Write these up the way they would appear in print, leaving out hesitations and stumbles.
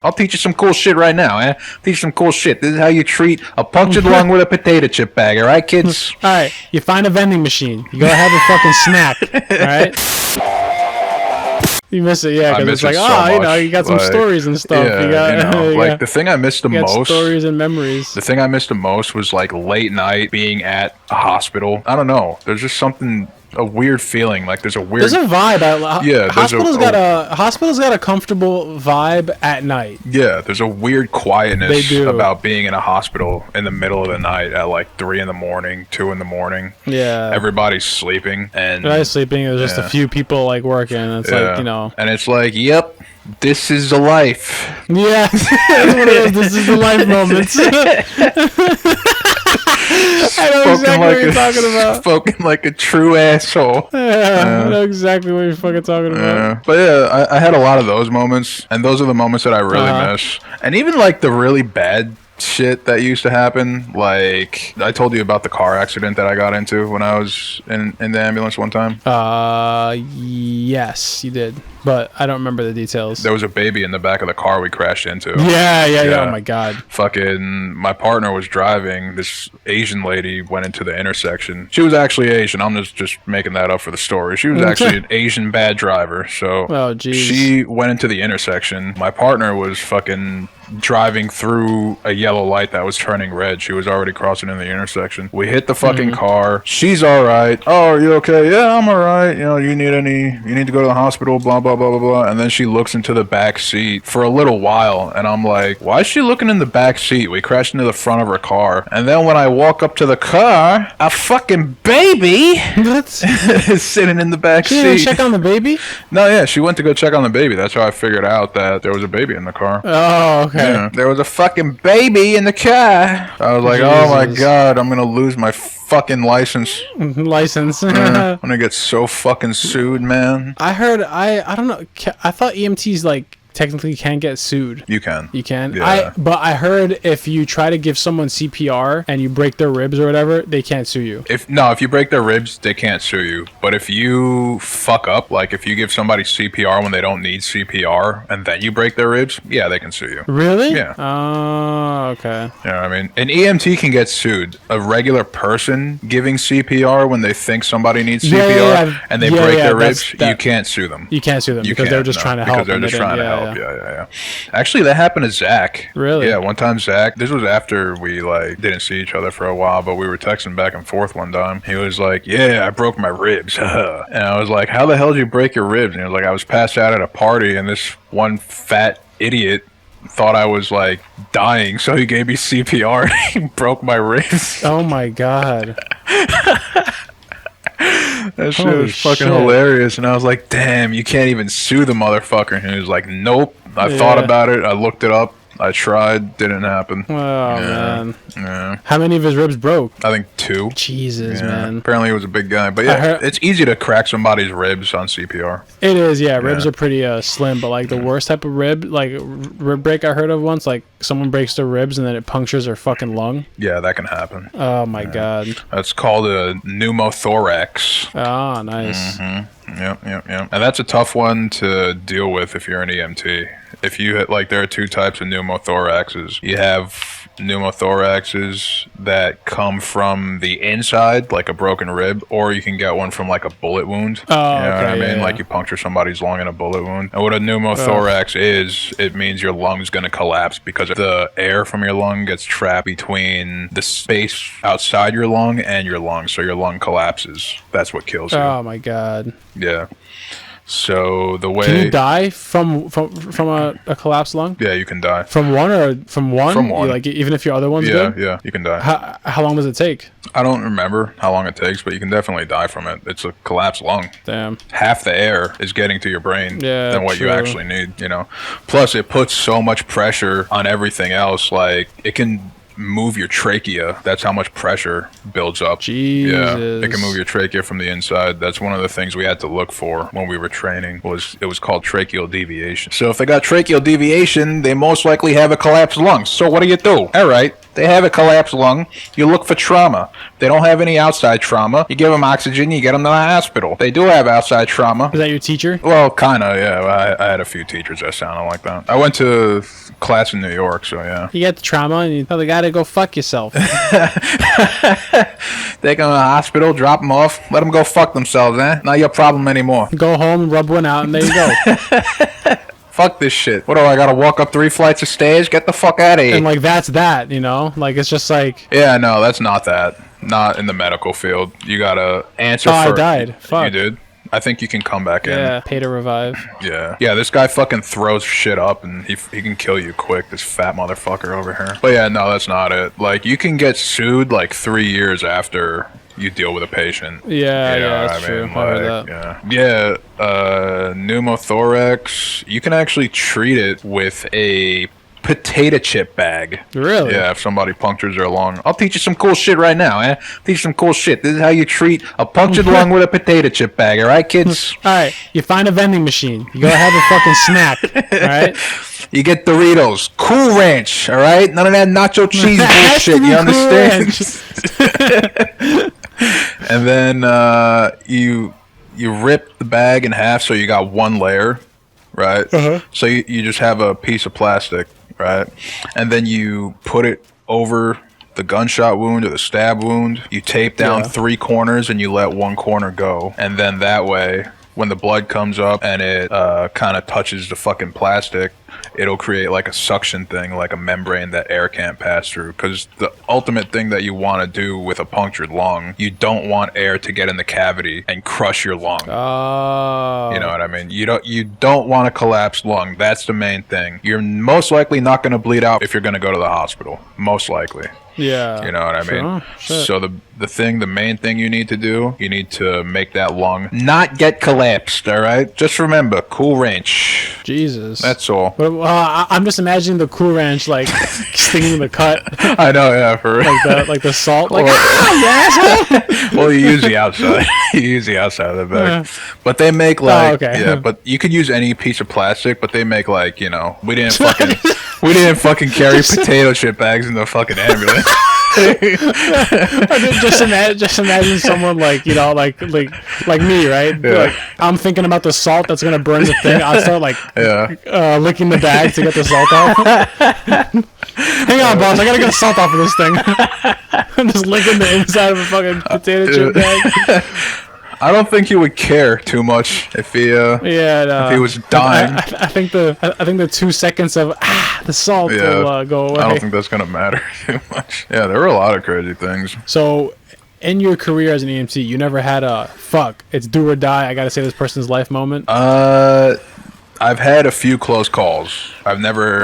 I'll teach you some cool shit right now, eh? Teach you some cool shit. This is how you treat a punctured lung with a potato chip bag, all right, kids? All right, you find a vending machine. You go have a fucking snack, all right? You miss it, yeah, because it's like, you know, you got some stories and stuff. Yeah, you got, like the thing I missed the most. Stories and memories. The thing I missed the most was like late night being at a hospital. I don't know. There's just something. A weird feeling, like there's a vibe. Hospitals got a comfortable vibe at night. Yeah, there's a weird quietness about being in a hospital in the middle of the night at like 3 in the morning, 2 in the morning. Yeah, everybody's sleeping and there's just a few people like working. It's like, you know, and it's like, yep, this is the life. Yeah, that's one of those this is the life moments. I know exactly what you're talking about. Spoken like a true asshole. Yeah, I know exactly what you're fucking talking about. But yeah, I had a lot of those moments, and those are the moments that I really miss. And even like the really bad shit that used to happen, like I told you about the car accident that I got into when I was in the ambulance one time. Yes, you did, but I don't remember the details. There was a baby in the back of the car we crashed into. Yeah. Oh my god. Fucking, my partner was driving. This Asian lady went into the intersection. She was actually Asian. I'm just making that up for the story. She was actually an Asian bad driver. So she went into the intersection. My partner was fucking driving through a yellow light that was turning red. She was already crossing in the intersection. We hit the fucking car. She's all right. Oh, are you okay? Yeah, I'm all right. You know, you need to go to the hospital, blah, blah, blah, blah, blah. And then she looks into the back seat for a little while. And I'm like, why is she looking in the back seat? We crashed into the front of her car. And then when I walk up to the car, a fucking baby is sitting in the back seat. She didn't check on the baby? No, yeah, she went to go check on the baby. That's how I figured out that there was a baby in the car. Oh, okay. Yeah, there was a fucking baby in the car. I was like, oh my god, I'm gonna lose my fucking license. I'm gonna get so fucking sued, man. I heard, I don't know, I thought EMTs like technically can get sued. You can. Yeah. But I heard if you try to give someone CPR and you break their ribs or whatever, they can't sue you. If you break their ribs, they can't sue you. But if you fuck up, like if you give somebody CPR when they don't need CPR and then you break their ribs, yeah, they can sue you. Really? Yeah. Oh, okay. You know what I mean? An EMT can get sued. A regular person giving CPR when they think somebody needs CPR and they break their ribs, you can't sue them. You can't sue them because they're just trying to help. Because they're just trying to help. Yeah. Actually, that happened to Zach. Really? Yeah, one time Zach, this was after we like didn't see each other for a while, but we were texting back and forth one time. He was like, yeah, I broke my ribs. And I was like, how the hell did you break your ribs? And he was like, I was passed out at a party and this one fat idiot thought I was like dying, so he gave me CPR and he broke my ribs. Oh my god. That shit was fucking hilarious, and I was like, damn, you can't even sue the motherfucker. And he was like, nope. I thought about it, I looked it up, I tried, didn't happen. Oh, man. Yeah. How many of his ribs broke? I think 2. Jesus, man. Apparently he was a big guy. But yeah, it's easy to crack somebody's ribs on CPR. It is, yeah. Ribs are pretty slim, but like the worst type of rib, like rib break I heard of once, like someone breaks their ribs and then it punctures their fucking lung. Yeah, that can happen. Oh my god. That's called a pneumothorax. Oh, nice. Yep. And that's a tough one to deal with if you're an EMT. If you like, there are 2 types of pneumothoraxes. You have pneumothoraxes that come from the inside, like a broken rib, or you can get one from like a bullet wound. Oh, you know what I mean? Like you puncture somebody's lung in a bullet wound. And what a pneumothorax is, it means your lung's going to collapse because the air from your lung gets trapped between the space outside your lung and your lung, so your lung collapses. That's what kills you. Oh my god. Yeah. So the way... Can you die from a collapsed lung? Yeah, you can die. From one? From one? Like even if your other one's good? Yeah, you can die. How long does it take? I don't remember how long it takes, but you can definitely die from it. It's a collapsed lung. Damn. Half the air is getting to your brain than what you actually need, you know? Plus, it puts so much pressure on everything else. Like, it can move your trachea. That's how much pressure builds up. Jesus. Yeah, it can move your trachea from the inside. That's one of the things we had to look for when we were training. It was called tracheal deviation. So if they got tracheal deviation, they most likely have a collapsed lung. So what do? All right, They have a collapsed lung. You look for trauma. They don't have any outside trauma. You give them oxygen, you get them to the hospital. They do have outside trauma. Is that your teacher? Well, kind of, yeah. I had a few teachers that sounded like that. I went to class in New York, so yeah. You get the trauma and you tell the guy to go fuck yourself. Take them to the hospital, drop them off, let them go fuck themselves, Not your problem anymore. Go home, rub one out, and there you go. Fuck this shit. What do I gotta walk up 3 flights of stairs? Get the fuck out of here. And like that's that, you know? Like it's just like yeah, no, that's not that. Not in the medical field. You gotta answer for I died. Fuck. You did? I think you can come back in. Yeah, pay to revive. Yeah. Yeah, this guy fucking throws shit up and he can kill you quick, this fat motherfucker over here. But yeah, no, that's not it. Like, you can get sued like 3 years after you deal with a patient. Yeah, that's true. I heard that. Yeah, pneumothorax, you can actually treat it with a potato chip bag. Really? Yeah, if somebody punctures their lung. I'll teach you some cool shit right now, Teach you some cool shit. This is how you treat a punctured lung with a potato chip bag, alright, kids? Alright, you find a vending machine. You go have a fucking snack, alright? You get Doritos. Cool Ranch, alright? None of that nacho cheese bullshit, you understand? And then you rip the bag in half so you got one layer, right? So you just have a piece of plastic, right? And then you put it over the gunshot wound or the stab wound. You tape down 3 corners and you let 1 corner go. And then that way, when the blood comes up and it kind of touches the fucking plastic, it'll create like a suction thing, like a membrane that air can't pass through. Because the ultimate thing that you want to do with a punctured lung, you don't want air to get in the cavity and crush your lung. Oh. You know what I mean? You don't want a collapsed lung. That's the main thing. You're most likely not going to bleed out if you're going to go to the hospital. Most likely. Yeah. You know what I mean? So the main thing you need to do, you need to make that lung not get collapsed, all right? Just remember, Cool Ranch. Jesus. That's all. But, I'm just imagining the Cool Ranch, like, stinging the cut. I know, yeah, for real. Like the salt, like, yes! Well, you use the outside. You use the outside of the bag. But they make, like, but you could use any piece of plastic, but they make, like, you know, we didn't fucking carry potato chip bags in the fucking ambulance. just imagine someone like, you know, like me, right? Yeah. Like, I'm thinking about the salt that's gonna burn the thing. I start like licking the bag to get the salt off. Hang on, boss, I gotta get the salt off of this thing. I'm just licking the inside of a fucking potato chip bag. I don't think he would care too much if he if he was dying. I think the 2 seconds of the salt will go away. I don't think that's gonna matter too much. Yeah, there were a lot of crazy things. So, in your career as an EMT, you never had a fuck, it's do or die, I gotta save this person's life moment? I've had a few close calls. I've never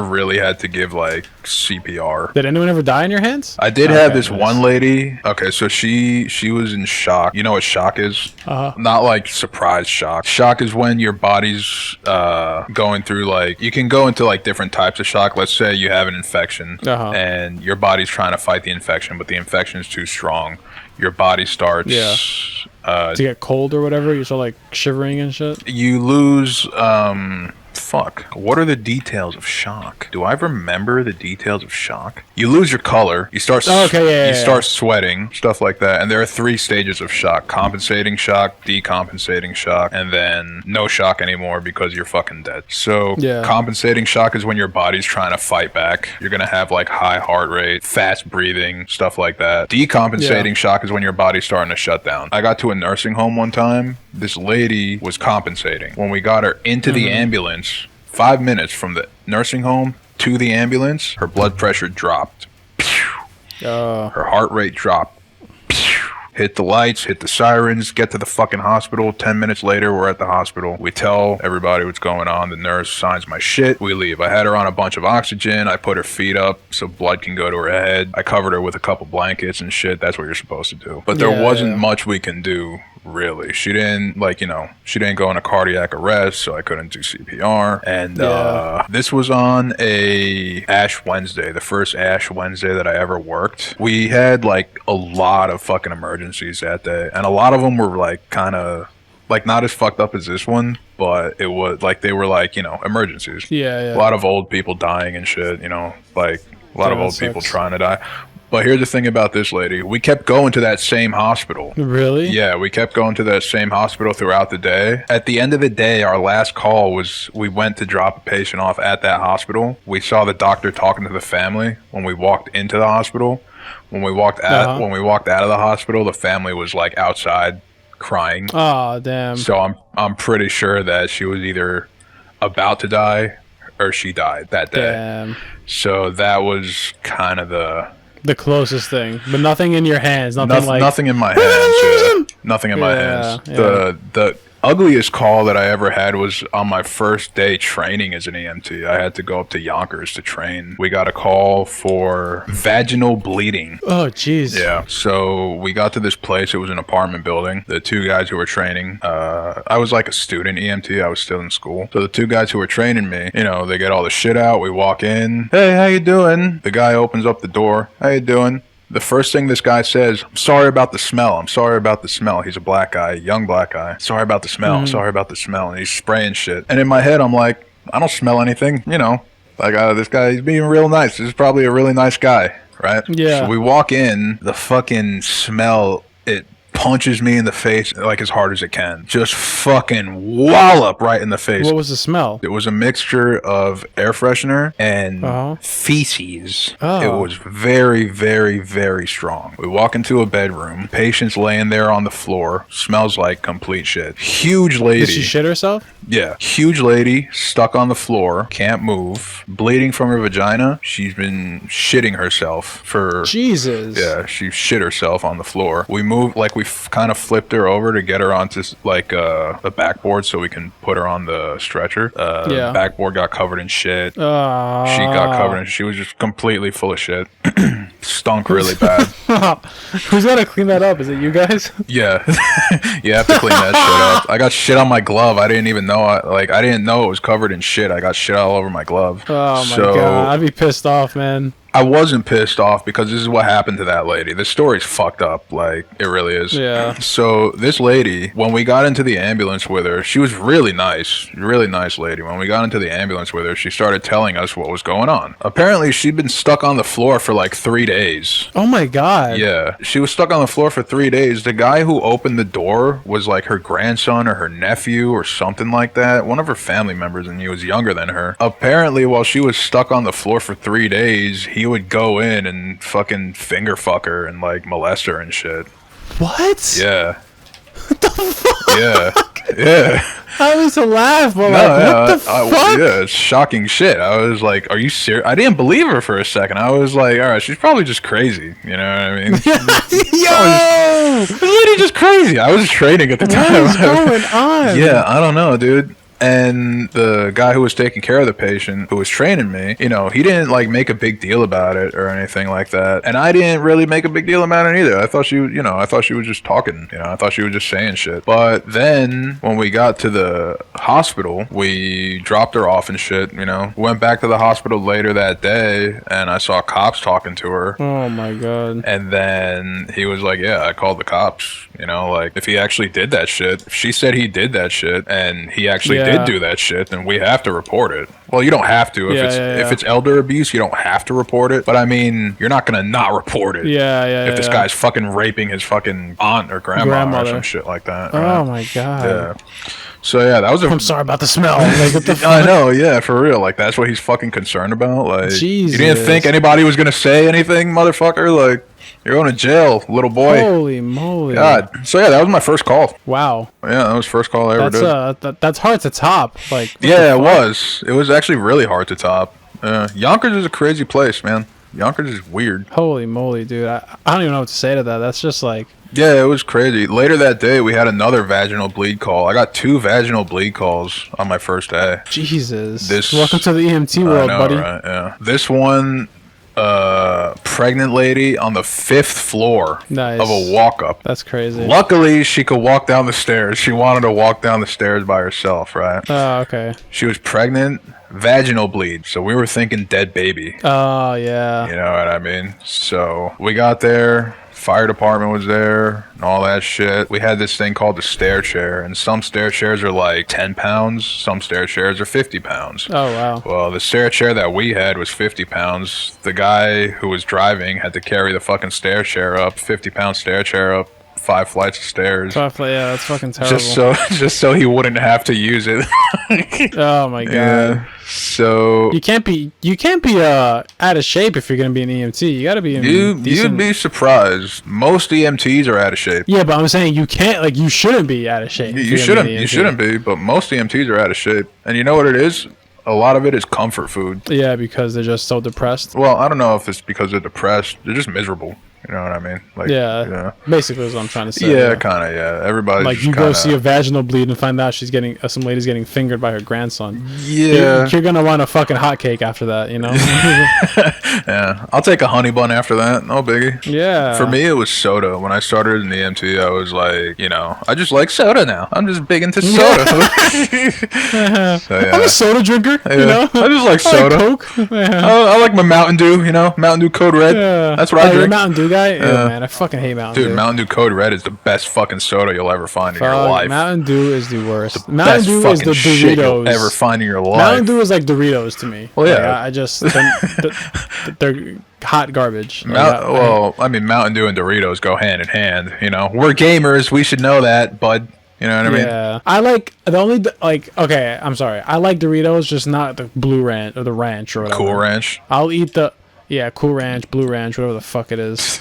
really had to give like CPR. Did anyone ever die in your hands? I did have this one lady. Okay, so she was in shock. You know what shock is? Not like surprise shock. Shock is when your body's going through, like, you can go into like different types of shock. Let's say you have an infection and your body's trying to fight the infection, but the infection is too strong. Your body starts to get cold or whatever. You start like shivering and shit. You lose fuck. What are the details of shock? Do I remember the details of shock? You lose your color. You start start sweating, stuff like that. And there are 3 stages of shock: compensating shock, decompensating shock, and then no shock anymore because you're fucking dead. So compensating shock is when your body's trying to fight back. You're gonna have like high heart rate, fast breathing, stuff like that. Decompensating shock is when your body's starting to shut down. I got to a nursing home one time. This lady was compensating. When we got her into the ambulance, 5 minutes from the nursing home to the ambulance, her blood pressure dropped. Her heart rate dropped. Hit the lights, hit the sirens, get to the fucking hospital. 10 minutes later, we're at the hospital. We tell everybody what's going on. The nurse signs my shit. We leave. I had her on a bunch of oxygen. I put her feet up so blood can go to her head. I covered her with a couple blankets and shit. That's what you're supposed to do. But there wasn't much we can do, really. She didn't, like, you know, she didn't go into cardiac arrest, so I couldn't do CPR. And this was on a Ash Wednesday, the first Ash Wednesday that I ever worked. We had like a lot of fucking emergencies that day, and a lot of them were like kind of like not as fucked up as this one, but it was like they were like, you know, emergencies. A lot of old people dying and shit, you know, like A lot of old people trying to die. But here's the thing about this lady. We kept going to that same hospital. Really? Yeah, we kept going to that same hospital throughout the day. At the end of the day, our last call was we went to drop a patient off at that hospital. We saw the doctor talking to the family when we walked into the hospital. When we walked out of the hospital, the family was like outside crying. Oh, damn. So I'm pretty sure that she was either about to die or she died that day. Damn. So that was kind of the closest thing, but nothing in your hands. Nothing in my hands. Nothing in my hands. Yeah. The ugliest call that I ever had was on my first day training as an EMT. I had to go up to Yonkers to train. We got a call for vaginal bleeding. Oh, jeez. Yeah. So we got to this place. It was an apartment building. The two guys who were training, I was like a student EMT. I was still in school. So the two guys who were training me, you know, they get all the shit out. We walk in. Hey, how you doing? The guy opens up the door. How you doing? The first thing this guy says, I'm sorry about the smell. I'm sorry about the smell. He's a black guy, young black guy. Sorry about the smell. Sorry about the smell. And he's spraying shit. And in my head, I'm like, I don't smell anything. You know, like this guy, he's being real nice. This is probably a really nice guy, right? Yeah. So we walk in, the fucking smell, it punches me in the face like as hard as it can. Just fucking wallop right in the face. What was the smell? It was a mixture of air freshener and feces. Oh. It was very, very, very strong. We walk into a bedroom. Patient's laying there on the floor. Smells like complete shit. Huge lady. Did she shit herself? Yeah. Huge lady stuck on the floor. Can't move. Bleeding from her vagina. She's been shitting herself for... Jesus. Yeah, she shit herself on the floor. We moved, like we kind of flipped her over to get her onto like a backboard so we can put her on the stretcher. Yeah. Backboard got covered in shit. She got covered in... She was just completely full of shit. Stunk really bad. Who's got to clean that up? Is it you guys? Yeah. You have to clean that shit up. I got shit on my glove. I didn't even know. I didn't know it was covered in shit. I got shit all over my glove. Oh my god. I'd be pissed off, man. I wasn't pissed off because this is what happened to that lady. This story's fucked up. Like, it really is. Yeah. So, this lady, when we got into the ambulance with her, she was really nice. Really nice lady. When we got into the ambulance with her, she started telling us what was going on. Apparently, she'd been stuck on the floor for like 3 days. Oh my god. Yeah. She was stuck on the floor for 3 days. The guy who opened the door was like her grandson or her nephew or something like that. One of her family members, and he was younger than her. Apparently, while she was stuck on the floor for 3 days, he would go in and fucking finger fuck her and like molest her and shit. What? Yeah. What the fuck? Yeah. Yeah. I was to laugh, but what the fuck? Yeah, it's shocking shit. I was like, are you serious? I didn't believe her for a second. I was like, all right, she's probably just crazy. You know what I mean? Yo! This lady just crazy. I was training at the time. What is going on? Yeah, I don't know, dude. And the guy who was taking care of the patient, who was training me, you know, he didn't like make a big deal about it or anything like that. And I didn't really make a big deal about it either. I thought she was just talking, you know, I thought she was just saying shit. But then when we got to the hospital, we dropped her off and shit, you know, went back to the hospital later that day and I saw cops talking to her. Oh my god. And then he was like, yeah, I called the cops, you know, like if he actually did that shit, if she said he did that shit and he actually did do that shit, then we have to report it. Well, you don't have to. If it's elder abuse, you don't have to report it. But I mean, you're not gonna not report it. If this guy's fucking raping his fucking aunt or grandma or some shit like that. Right? Oh my god. Yeah. So yeah, that was I'm sorry about the smell. Like, what the fuck? I know, yeah, for real. Like that's what he's fucking concerned about. Like, Jesus. You didn't think anybody was gonna say anything, motherfucker? Like, you're going to jail, little boy. Holy moly. God. So yeah, that was my first call. Wow. Yeah, that was the first call I ever did. That's hard to top. Like, yeah, it was. It was actually really hard to top. Yonkers is a crazy place, man. Yonkers is weird. Holy moly, dude. I don't even know what to say to that. That's just like... Yeah, it was crazy. Later that day, we had another vaginal bleed call. I got 2 vaginal bleed calls on my first day. Jesus. Welcome to the EMT world, buddy. Right? Yeah. This one... pregnant lady on the 5th floor of a walk-up. That's crazy. Luckily, she could walk down the stairs. She wanted to walk down the stairs by herself, right? Oh, okay. She was pregnant, vaginal bleed, so we were thinking dead baby. Oh, yeah. You know what I mean? So we got there, Fire department was there and all that shit. We had this thing called the stair chair, and some stair chairs are like 10 pounds, some stair chairs are 50 pounds. Oh, wow. Well, the stair chair that we had was 50 pounds. The guy who was driving had to carry the fucking stair chair up, 50-pound stair chair up 5 flights of stairs. Yeah, that's fucking terrible. Just so he wouldn't have to use it. Oh my god. Yeah. So you can't be out of shape if you're gonna be an EMT. You gotta be in decent... You'd be surprised. Most EMTs are out of shape. Yeah, but I'm saying you can't, like, you shouldn't be out of shape. You shouldn't be, but most EMTs are out of shape. And you know what it is? A lot of it is comfort food. Yeah, because they're just so depressed. Well, I don't know if it's because they're depressed. They're just miserable. You know what I mean? Like, yeah. Basically, is what I'm trying to say. Yeah, kind of. Yeah, everybody's like you go see a vaginal bleed and find out she's getting some lady's getting fingered by her grandson. Yeah, you're gonna want a fucking hotcake after that, you know? Yeah, I'll take a honey bun after that. No biggie. Yeah. For me, it was soda. When I started in EMT, I was like, you know, I just like soda now. I'm just big into soda. So, yeah. I'm a soda drinker. Yeah. You know, I just like soda. I like Coke. Yeah. I like my Mountain Dew. You know, Mountain Dew Code Red. Yeah. That's what I drink. Mountain Dew guy? Yeah, man, I fucking hate Mountain Dew. Dude, Mountain Dew Code Red is the best fucking soda you'll ever find in your life. Mountain Dew is the worst. The Mountain best Dew fucking is the shit you'll Doritos ever find in your life. Mountain Dew is like Doritos to me. Well, yeah. Like, I just they're hot garbage. I mean, Mountain Dew and Doritos go hand in hand. You know, we're gamers. We should know that, bud. You know what I mean? Yeah. I like okay, I'm sorry. I like Doritos, just not the Blue Ranch or the Ranch or whatever. Cool Ranch. I'll eat the Cool Ranch, Blue Ranch, whatever the fuck it is.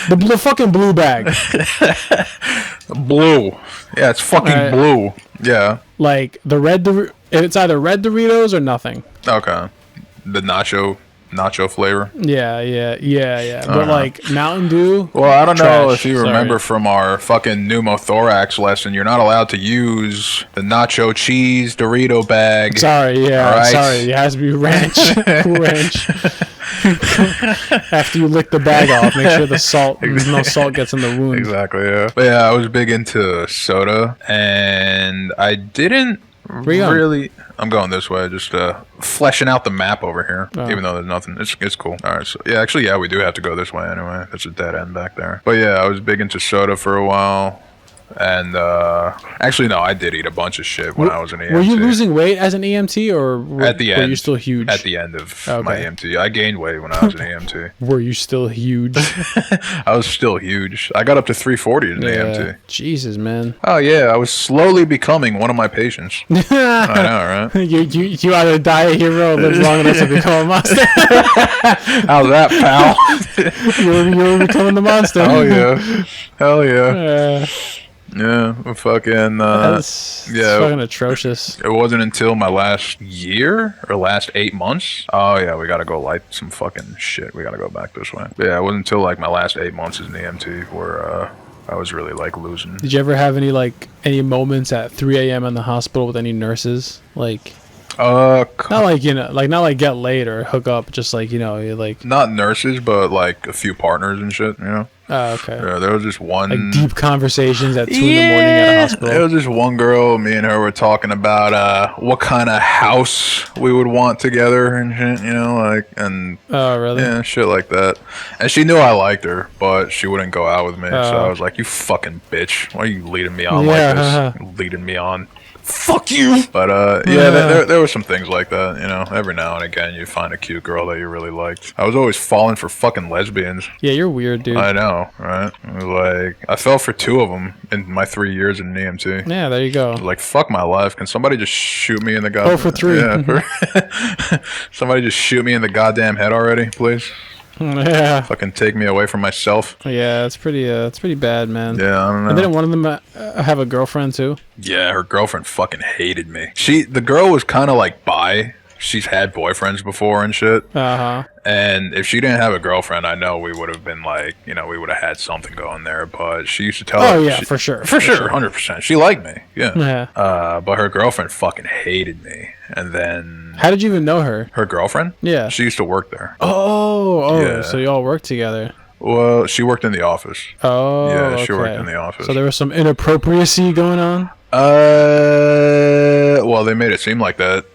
the fucking blue bag. Blue. Yeah, it's fucking blue. Yeah. Like the red it's either red Doritos or nothing. Okay. The nacho flavor. Yeah. But like Mountain Dew. Well, I don't know if you remember from our fucking pneumothorax lesson, you're not allowed to use the nacho cheese Dorito bag. Sorry, it has to be ranch. Cool Ranch. After you lick the bag off, make sure no salt gets in the wound. Exactly, yeah. But yeah, I was big into soda, and I didn't really... I'm going this way, just fleshing out the map over here, even though there's nothing. It's cool. All right, so yeah, we do have to go this way anyway. There's a dead end back there. But yeah, I was big into soda for a while. And actually, no, I did eat a bunch of shit when I was an EMT. Were you losing weight as an EMT, or were you still huge? At the end of my EMT, I gained weight when I was an EMT. Were you still huge? I was still huge. I got up to 340 as an EMT. Jesus, man. Oh yeah, I was slowly becoming one of my patients. I know, right? You either die a hero or live long enough to become a monster. How's that, pal? you were becoming the monster. Oh yeah, hell yeah. Yeah, fucking. That's fucking atrocious. It wasn't until my last year or last 8 months. Oh yeah, we gotta go light some fucking shit. We gotta go back this way. But yeah, it wasn't until like my last 8 months as an EMT where I was really like losing. Did you ever have any moments at 3 a.m. in the hospital with any nurses? Not like get laid or hook up, just like, you know, like not nurses, but like a few partners and shit, you know. Oh, okay. Yeah, there was just one like deep conversations at 2 in the morning at a hospital. There was just one girl, me and her were talking about what kind of house we would want together and shit, you know, like, and oh really? Yeah, shit like that. And she knew I liked her, but she wouldn't go out with me. So I was like, you fucking bitch, why are you leading me on like this? Leading me on. Fuck you. But there were some things like that, you know. Every now and again you find a cute girl that you really liked. I was always falling for fucking lesbians. Yeah, you're weird, dude. I know, right? Like, I fell for 2 of them in my 3 years in an EMT. Yeah, there you go. Like, fuck my life. Can somebody just shoot me in the goddamn... 0 for 3. Yeah. Somebody just shoot me in the goddamn head already, please. Yeah. Fucking take me away from myself. Yeah, it's pretty bad, man. Yeah, I don't know. And didn't one of them have a girlfriend too? Yeah, her girlfriend fucking hated me. The girl was kind of like bi. She's had boyfriends before and shit. Uh-huh. And if she didn't have a girlfriend, I know we would have been like, you know, we would have had something going there. But she used to tell her. Oh, yeah, for sure. For sure, 100%. She liked me, yeah. But her girlfriend fucking hated me. And then... How did you even know her? Her girlfriend? Yeah. She used to work there. Oh, yeah. So you all worked together. Well, she worked in the office. Oh, yeah, she worked in the office. So there was some inappropriacy going on? Well, they made it seem like that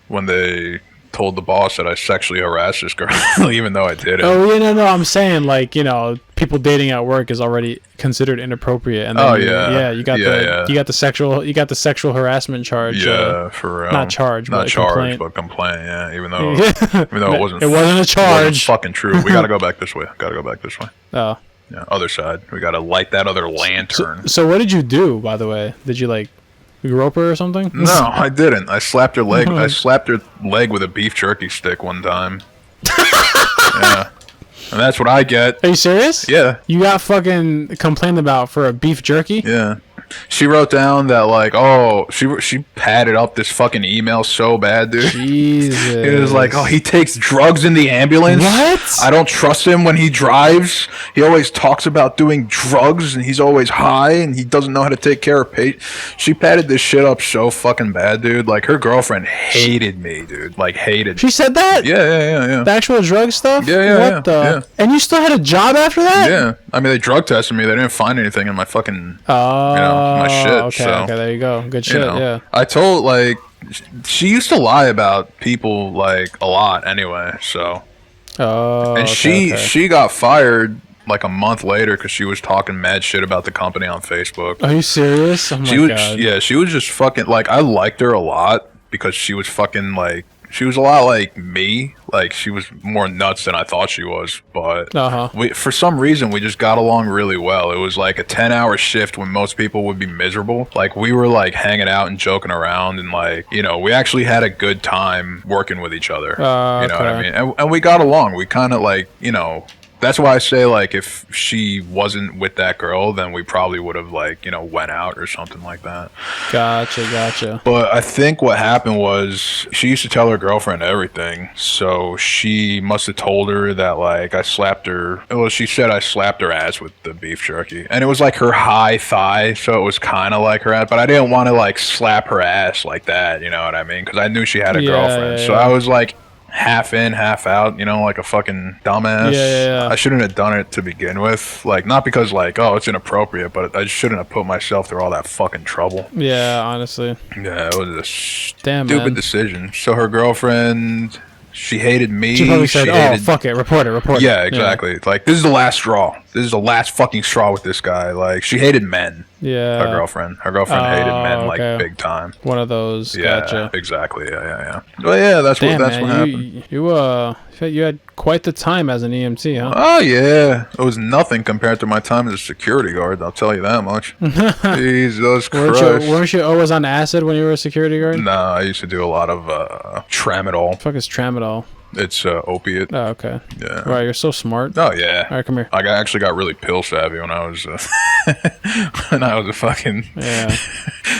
when they told the boss that I sexually harassed this girl, even though I didn't. Oh, yeah, no, I'm saying, like, you know, people dating at work is already considered inappropriate, and then you got the sexual harassment charge. For real. Not charge, but complaint. Yeah, even though it wasn't a charge. It wasn't fucking true. We gotta go back this way. Oh. Yeah, other side. We gotta light that other lantern. So what did you do, by the way? Did you like grope her or something? No, I didn't. I slapped her leg. I slapped her leg with a beef jerky stick one time. Yeah. And that's what I get. Are you serious? Yeah. You got fucking complained about for a beef jerky? Yeah. She wrote down that, like, oh, she padded up this fucking email so bad, dude. Jesus. It was like, oh, he takes drugs in the ambulance. What? I don't trust him when he drives. He always talks about doing drugs, and he's always high, and he doesn't know how to take care of patients. She padded this shit up so fucking bad, dude. Like, her girlfriend hated me, dude. Like, hated. She said that? Yeah. The actual drug stuff? Yeah. What the? Yeah. And you still had a job after that? Yeah. I mean, they drug tested me. They didn't find anything in my fucking, my shit. Okay, so, okay, there you go. Good shit, yeah. I told, like, she used to lie about people, like, a lot anyway, so. Oh, and she got fired, like, a month later because she was talking mad shit about the company on Facebook. Are you serious? Oh my God. Yeah, she was just fucking, like, I liked her a lot because she was fucking, like, she was a lot like me. Like, she was more nuts than I thought she was. But for some reason, we just got along really well. It was like a 10-hour shift when most people would be miserable. Like, we were, like, hanging out and joking around. And, like, you know, we actually had a good time working with each other. You know what I mean? And we got along. We kind of, like, you know... That's why I say, like, if she wasn't with that girl, then we probably would have, like, you know, went out or something like that. Gotcha. But I think what happened was she used to tell her girlfriend everything. So she must have told her that, like, I slapped her. Well, she said I slapped her ass with the beef jerky. And it was, like, her high thigh. So it was kind of like her ass. But I didn't want to, like, slap her ass like that. You know what I mean? Because I knew she had a girlfriend. So I was, like... half in, half out, you know, like a fucking dumbass. Yeah. I shouldn't have done it to begin with. Like, not because, like, oh, it's inappropriate, but I shouldn't have put myself through all that fucking trouble. Yeah, honestly. Yeah, it was a stupid decision. So her girlfriend, she hated me. She probably said, oh, fuck it, report it. Yeah, exactly. Yeah. Like, this is the last straw. This is the last fucking straw with this guy. Like, she hated men. Yeah. Her girlfriend hated men, like, big time. One of those. Yeah, gotcha. Exactly. Yeah. Well, yeah, that's what happened. You had quite the time as an EMT, huh? Oh, yeah. It was nothing compared to my time as a security guard, I'll tell you that much. Jesus Christ. Weren't you always on acid when you were a security guard? No, I used to do a lot of tramadol. What the fuck is tramadol? It's opiate. Oh, okay. Yeah. Right, you're so smart. Oh, yeah. All right, come here. I actually got really pill savvy when I was a fucking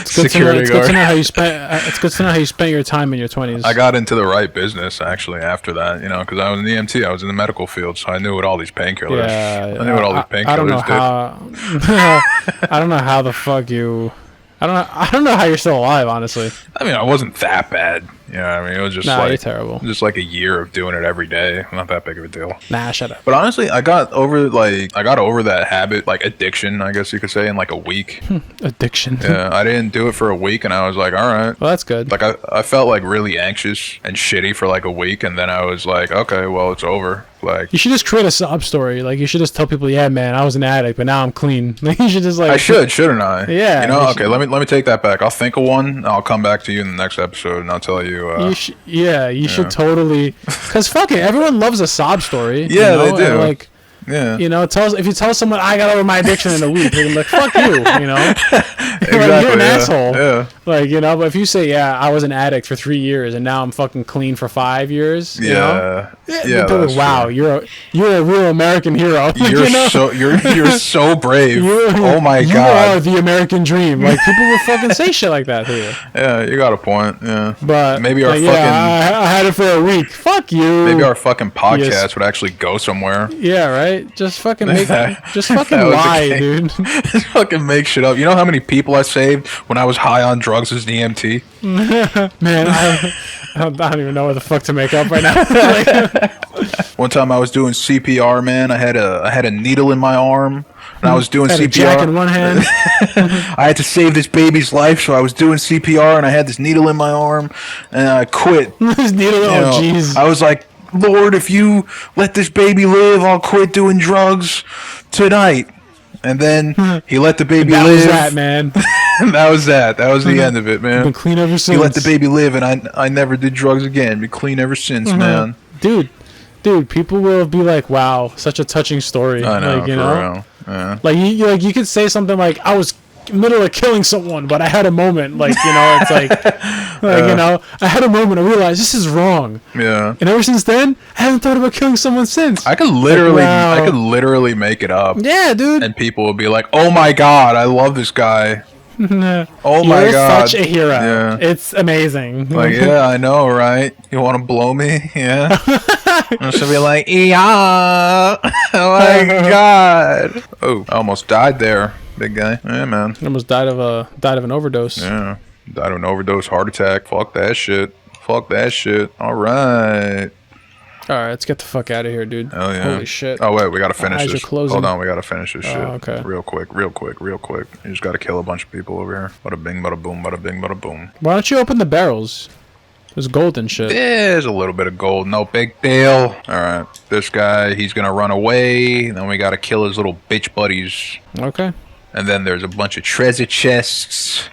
security guard. It's good to know how you spent your time in your 20s. I got into the right business, actually, after that, you know, because I was an EMT. I was in the medical field, so I knew what all these painkillers. Yeah. I knew what all these painkillers did. I don't know how the fuck you... I don't know how you're still alive, honestly. I mean, I wasn't that bad. You know what I mean? It was just you're terrible. Just like a year of doing it every day. Not that big of a deal. Nah, shut up. But honestly, I got over that habit, like addiction, I guess you could say, in like a week. Addiction. Yeah, I didn't do it for a week, and I was like, all right. Well, that's good. Like, I felt like really anxious and shitty for like a week, and then I was like, okay, well, it's over. Like, you should just create a sob story. Like, you should just tell people, yeah, man, I was an addict, but now I'm clean. Like, you should just like. I shouldn't I? Yeah. You know, okay. Let me take that back. I'll think of one. I'll come back to you in the next episode, and I'll tell you. You should totally. Because fuck it, everyone loves a sob story. Yeah, you know? they do. And like, yeah. You know, if you tell someone I got over my addiction in a week, they're like, fuck you, you know? Exactly, like, you're an asshole. Yeah. Like, you know, but if you say, yeah, I was an addict for 3 years and now I'm fucking clean for 5 years, you know? Yeah. Like, wow, you're a real American hero. You're so brave. Oh my God. You are the American dream. Like, people will fucking say shit like that to you. Yeah, you got a point. Yeah. But maybe our I had it for a week. Fuck you. Maybe our fucking podcast would actually go somewhere. Yeah, right? Just fucking lie, dude. Just fucking make shit up. You know how many people I saved when I was high on drugs as an EMT? Man, I don't even know what the fuck to make up right now. One time I was doing CPR, man. I had a needle in my arm, and I was doing CPR. A jack in one hand. I had to save this baby's life, so I was doing CPR, and I had this needle in my arm, and I quit. This needle, jeez. I was like, Lord, if you let this baby live, I'll quit doing drugs. tonight. And then he let the baby that live. Was that, man. That was that. That was the end of it, man. Been clean ever since. He let the baby live, and I never did drugs again. Been clean ever since, man. Dude, people will be like, "Wow, such a touching story." I know, like, you for know, real. Yeah. Like you could say something like, "I was middle of killing someone, but I had a moment." Like, you know, it's like you know, I had a moment. I realized this is wrong. Yeah. And ever since then, I haven't thought about killing someone since. I could literally make it up. Yeah, dude. And people will be like, "Oh my god, I love this guy." Oh my You're god, such a hero. Yeah. It's amazing. Like, yeah, I know, right? You want to blow me? Yeah. And she'll be like, yeah. Oh my god. Oh, I almost died there, big guy. Yeah, man. Almost died of an overdose. Yeah, died of an overdose, heart attack. Fuck that shit. Fuck that shit. All right. All right, let's get the fuck out of here, dude. Oh yeah. Holy shit. Oh wait, we gotta finish this. Closing. Hold on, we gotta finish this shit. Okay. Real quick. You just gotta kill a bunch of people over here. Bada bing, bada boom, bada bing, bada boom. Why don't you open the barrels? There's gold and shit. There's a little bit of gold, no big deal. Alright, this guy, he's gonna run away. Then we gotta kill his little bitch buddies. Okay. And then there's a bunch of treasure chests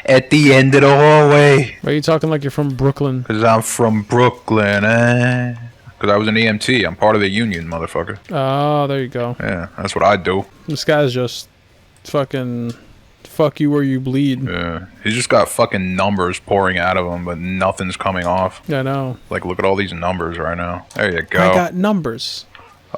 at the end of the hallway. Why are you talking like you're from Brooklyn? Because I'm from Brooklyn, eh? Because I was an EMT. I'm part of the union, motherfucker. Oh, there you go. Yeah, that's what I do. This guy's just fucking fuck you where you bleed. Yeah, he's just got fucking numbers pouring out of him, but nothing's coming off. Yeah, I know. Like, look at all these numbers right now. There you go. I got numbers.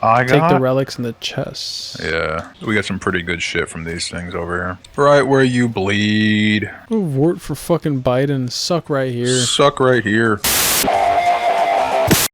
Take the relics in the chests. Yeah, we got some pretty good shit from these things over here. Right where you bleed. Ooh, vote for fucking Biden. Suck right here. Suck right here.